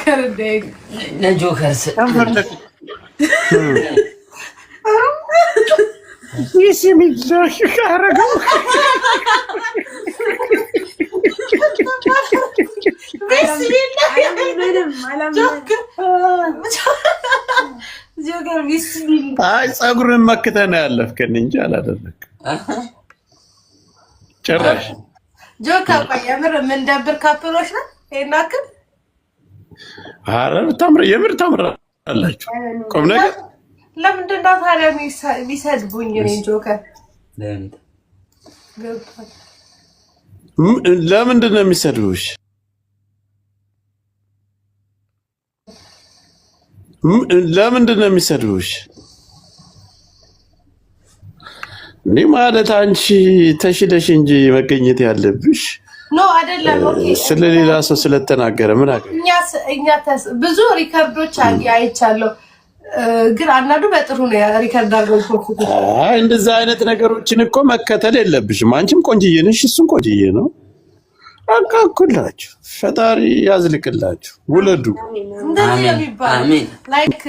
ጆከር ደግ ለጆከርስ ይስሚላህ ካረገው ጆከር ቢስሚላህ አይ ጸጉርን መክተህ ነው ያለፍከን እንጂ አላደረክም ጭራሽ። ጆከር የምር ምን ደብር ካፕሎች ነው ይናክል አረ የምር ታምራላችሁ። ቆም ነገር ለምንድን ነው ታዲያ የሚሰድቡኝ? እኔ ጆከር ለምንድን ነው የሚሰድቡሽ? ለምንድን ነው የሚሰድቡሽ? እንዴ ማለት አንቺ ተሽለሽ እንጂ መገኘት ያለብሽ ኖ አይደለም። ኦኬ ስለሌላ ሰው ስለተናገረ ምን አገ እኛ ብዙ ሪከርዶች አይቻለሁ፣ ግን አንዳንዱ በጥሩ ነው ሪከርድ አድርገው ፎቶ። አይ እንደዛ አይነት ነገሮችን እኮ መከተል የለብሽም። አንቺም ቆንጅዬ ነሽ፣ እሱም ቆንጅዬ ነው። አቃኩላችሁ ፈጣሪ ያዝልቅላችሁ፣ ውለዱ። እንደዚህ የሚባል ላይክ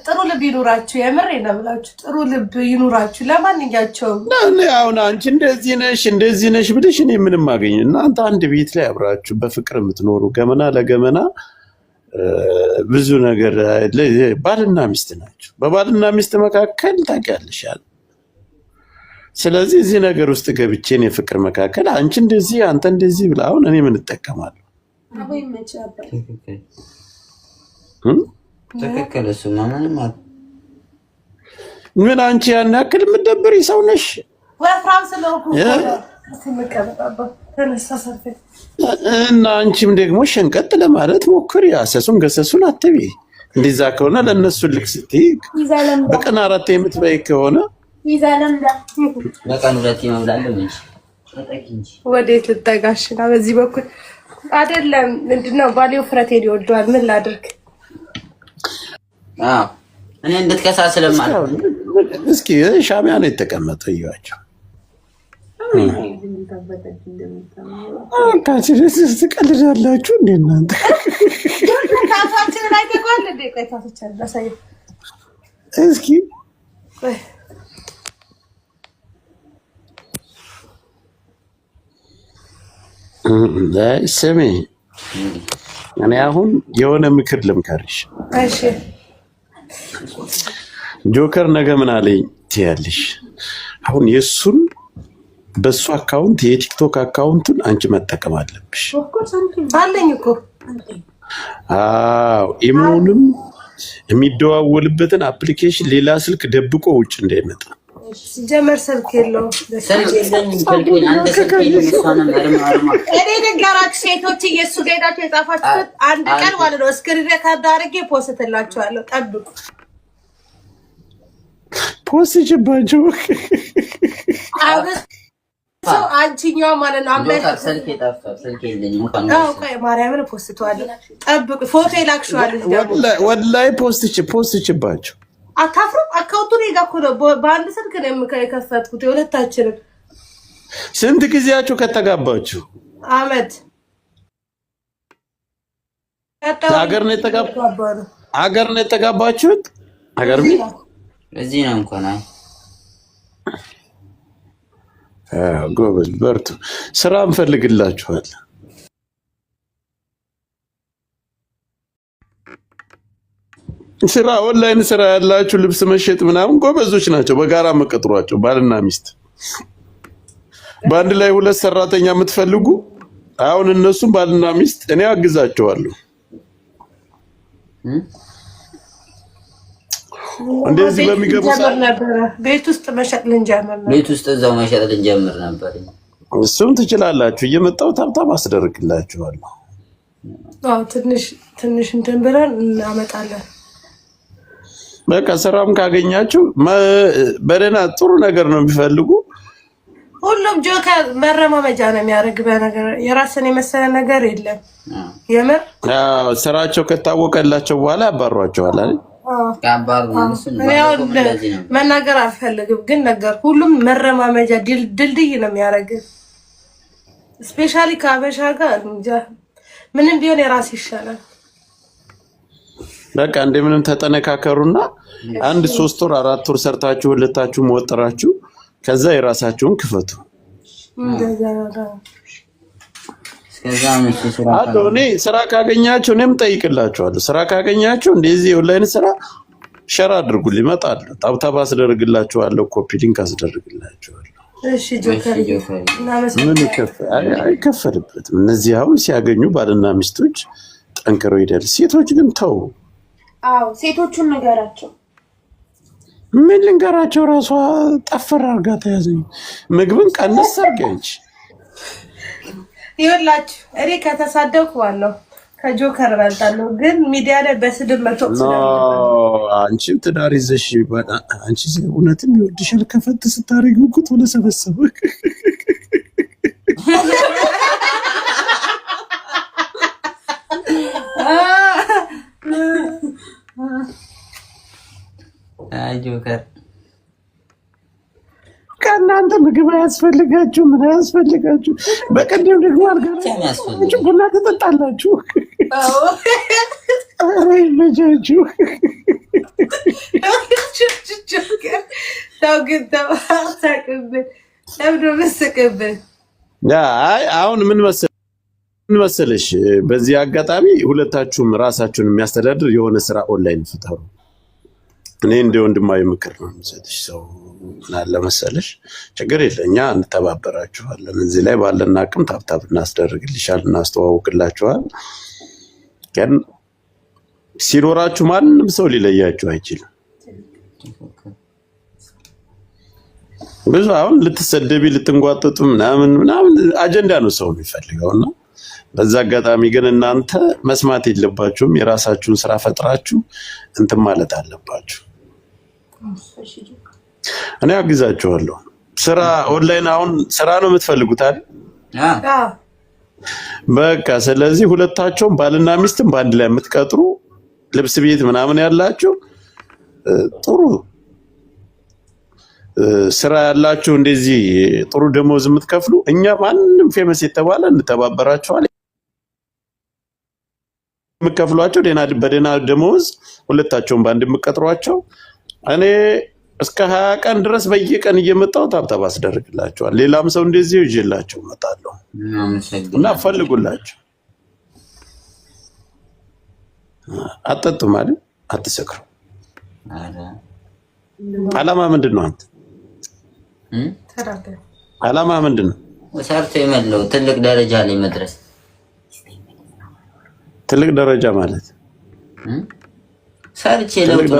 ጥሩ ልብ ይኑራችሁ። የምሬ ነው ብላችሁ ጥሩ ልብ ይኑራችሁ ለማንኛቸውም። አሁን አንቺ እንደዚህ ነሽ ብለሽ እኔ ምንም አገኝ እናንተ አንድ ቤት ላይ አብራችሁ በፍቅር የምትኖሩ ገመና ለገመና ብዙ ነገር ባልና ሚስት ናቸው። በባልና ሚስት መካከል ታውቂያለሽ ያለ። ስለዚህ እዚህ ነገር ውስጥ ገብቼ ነው የፍቅር መካከል አንቺ እንደዚህ አንተ እንደዚህ ብላ አሁን እኔ ምን እጠቀማለሁ? ትክክል። እሱማ ምንም ምን አንቺ ያን ያክል የምትደብሪ ሰው ነሽ? ወፍራም ስለሆንኩ እና አንቺም ደግሞ ሸንቀጥ ለማለት ሞክሪ። አሰሱን ገሰሱን አትቢ። እንደዛ ከሆነ ለነሱ ልክ ስትይ በቀን 4 የምትበይ ከሆነ በቀን 2 ይመብላል እንጂ ወዴት ልጠጋሽና በዚህ በኩል አይደለም። ምንድነው ባሌው ፍረቴን ይወደዋል። ምን ላድርግ? እኔ እንድትከሳ ስለማለት እስኪ ሻሚያ ነው የተቀመጠው። እያቸው ትቀልዳላችሁ እንደ እናንተ እስኪ ስሚ፣ እኔ አሁን የሆነ ምክር ልምከርሽ። እሺ ጆከር ነገ ምን አለኝ ትያለሽ? አሁን የሱን በሱ አካውንት የቲክቶክ አካውንቱን አንቺ መጠቀም አለብሽ። አለኝ እኮ አዎ፣ ኢሞንም የሚደዋወልበትን አፕሊኬሽን ሌላ ስልክ ደብቆ ውጭ እንዳይመጣ። ጀመር ስልክ የለውም። እኔ ነገራችሁ ሴቶች እየሱ ጋዳችሁ የጻፋችሁት አንድ ቀን ማለት ነው ስክሪን ሬከርድ አድርጌ ፖስትላችኋለሁ። ጠብቁ። ፖስት ጅባቸው ሰው አንቺኛው ማለት ነው። አምለሽ ስልክ የጠፋ ስልክ የለኝም እንኳን ነው። ቆይ ማርያምን ፖስትዋለሁ። ጠብቁ። ፎቶ ይላክሽዋል። ወላሂ ፖስት ጅባቸው አታፍሩም? አካውንቱን ይጋኩ ነው። በአንድ ስልክ ነው የከፈትኩት የሁለታችንም። ስንት ጊዜያችሁ ከተጋባችሁ? አመት ሀገር ነው የተጋባችሁት? ሀገር እዚህ ነው እንኳን። ጎበዝ በርቱ። ስራ እንፈልግላችኋል። ስራ ኦንላይን ስራ ያላችሁ ልብስ መሸጥ ምናምን ጎበዞች ናቸው። በጋራ መቀጥሯቸው ባልና ሚስት በአንድ ላይ 2 ሰራተኛ የምትፈልጉ አሁን እነሱም ባልና ሚስት እኔ አግዛቸዋለሁ። እንደዚህ በሚገቡ ቤት ውስጥ መሸጥ ልንጀምር ነበር። ቤት ውስጥ እዛው መሸጥ ልንጀምር ነበር። እሱም ትችላላችሁ። እየመጣው ታብታብ አስደርግላችኋለሁ። አዎ ትንሽ እንትን ብለን እናመጣለን። በቃ ስራም ካገኛችሁ በደህና ጥሩ ነገር ነው የሚፈልጉ። ሁሉም ጆከር መረማመጃ ነው የሚያደርግ። በነገር የራስን የመሰለ ነገር የለም። የምር ስራቸው ከታወቀላቸው በኋላ ያባሯቸዋል አይደል? መናገር አልፈልግም ግን ነገር ሁሉም መረማመጃ ድልድይ ነው የሚያደርግ። ስፔሻሊ ከአበሻ ጋር እንጃ ምንም ቢሆን የራስ ይሻላል። በቃ እንደምንም ተጠነካከሩና አንድ 3 ወር 4 ወር ሰርታችሁ ሁለታችሁም ወጥራችሁ ከዛ የራሳችሁን ክፈቱ። እኔ ስራ ካገኛችሁ እኔም ጠይቅላችኋለሁ። ስራ ካገኛችሁ እንደዚህ ኦንላይን ስራ ሸር አድርጉልኝ፣ እመጣለሁ። ታብታብ አስደርግላችኋለሁ፣ ኮፒ ሊንክ አስደርግላችኋለሁ። እሺ ጆከር ምን አይከፈልበትም። እነዚህ አሁን ሲያገኙ ባልና ሚስቶች ጠንክረው ይደል። ሴቶች ግን ተው። አዎ ሴቶቹን ንገራቸው። ምን ልንገራቸው? ራሷ ጠፈር አርጋ ተያዘኝ። ምግብን ቀነስ አርጋች። ይኸውላችሁ እኔ ከተሳደብኩ ዋለው ከጆከር እበልጣለሁ፣ ግን ሚዲያ ላይ በስድብ መጥቶ አንቺም ትዳር ይዘሽ አንቺ እውነትም ይወድሻል። ከፈት ስታረጊው እኮ ቶሎ ሰበሰበ። ጆከር ከእናንተ ምግብ አያስፈልጋችሁ፣ ምን አያስፈልጋችሁ። በቀደም ደግሞ አልጋችሁ ቡና ትጠጣላችሁ። ኧረ ይመቻችሁ። አሁን ምን መሰለሽ፣ በዚህ አጋጣሚ ሁለታችሁም ራሳችሁን የሚያስተዳድር የሆነ ስራ ኦንላይን ፍጠሩ። እኔ እንደ ወንድማዊ ምክር ነው የምሰጥሽ። ሰው ምናለ መሰለሽ፣ ችግር የለ እኛ እንተባበራችኋለን። እዚህ ላይ ባለን አቅም ታብታብ እናስደርግልሻል፣ እናስተዋውቅላችኋል። ግን ሲኖራችሁ ማንም ሰው ሊለያችሁ አይችልም። ብዙ አሁን ልትሰደቢ ልትንጓጠጡ ምናምን አጀንዳ ነው ሰው የሚፈልገውና በዛ አጋጣሚ ግን እናንተ መስማት የለባችሁም። የራሳችሁን ስራ ፈጥራችሁ እንትን ማለት አለባችሁ። እኔ አግዛችኋለሁ። ስራ ኦንላይን አሁን ስራ ነው የምትፈልጉት አይደል? በቃ ስለዚህ ሁለታቸውም ባልና ሚስትም በአንድ ላይ የምትቀጥሩ ልብስ ቤት ምናምን ያላችሁ ጥሩ ስራ ያላችሁ እንደዚህ ጥሩ ደሞዝ የምትከፍሉ እኛ ማንም ፌመስ የተባለ እንተባበራችኋል። የምትከፍሏቸው በደህና ደሞዝ ሁለታቸውም በአንድ የምትቀጥሯቸው እኔ እስከ 20 ቀን ድረስ በየቀን እየመጣሁ ታብታብ አስደርግላችኋል። ሌላም ሰው እንደዚህ ይዤላቸው እመጣለሁ እና ፈልጉላቸው። አጠጡ ማለት አትሰክሩ። አላማ ምንድን ነው? አንተ አላማ ምንድን ነው? ሰርቶ የመለው ትልቅ ደረጃ ላይ መድረስ። ትልቅ ደረጃ ማለት ሰርቼ ለውጥ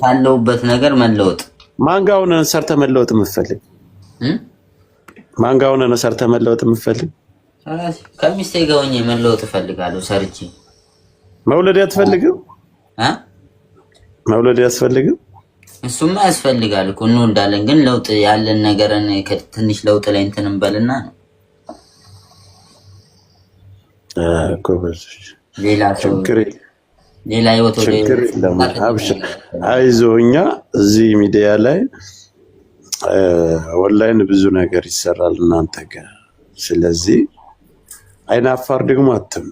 ካለውበት ነገር መለወጥ። ማንጋውን ሰርተ መለወጥ የምትፈልግ ማንጋውን ሰርተ መለወጥ የምትፈልግ ከሚስቴ ጋር ሆኜ መለወጥ እፈልጋለሁ። ሰርቼ መውለድ ያስፈልግም መውለድ ያስፈልግም። እሱማ ያስፈልጋል እኮ እንወልዳለን። ግን ለውጥ ያለን ነገርን ከትንሽ ለውጥ ላይ እንትን እንበልና ነው ኮበርሽ ሌላ ሰው ሌላ ህይወት ወደ አይዞህ። እኛ እዚህ ሚዲያ ላይ ኦንላይን ብዙ ነገር ይሰራል እናንተ ጋር። ስለዚህ አይናፋር ደግሞ አትም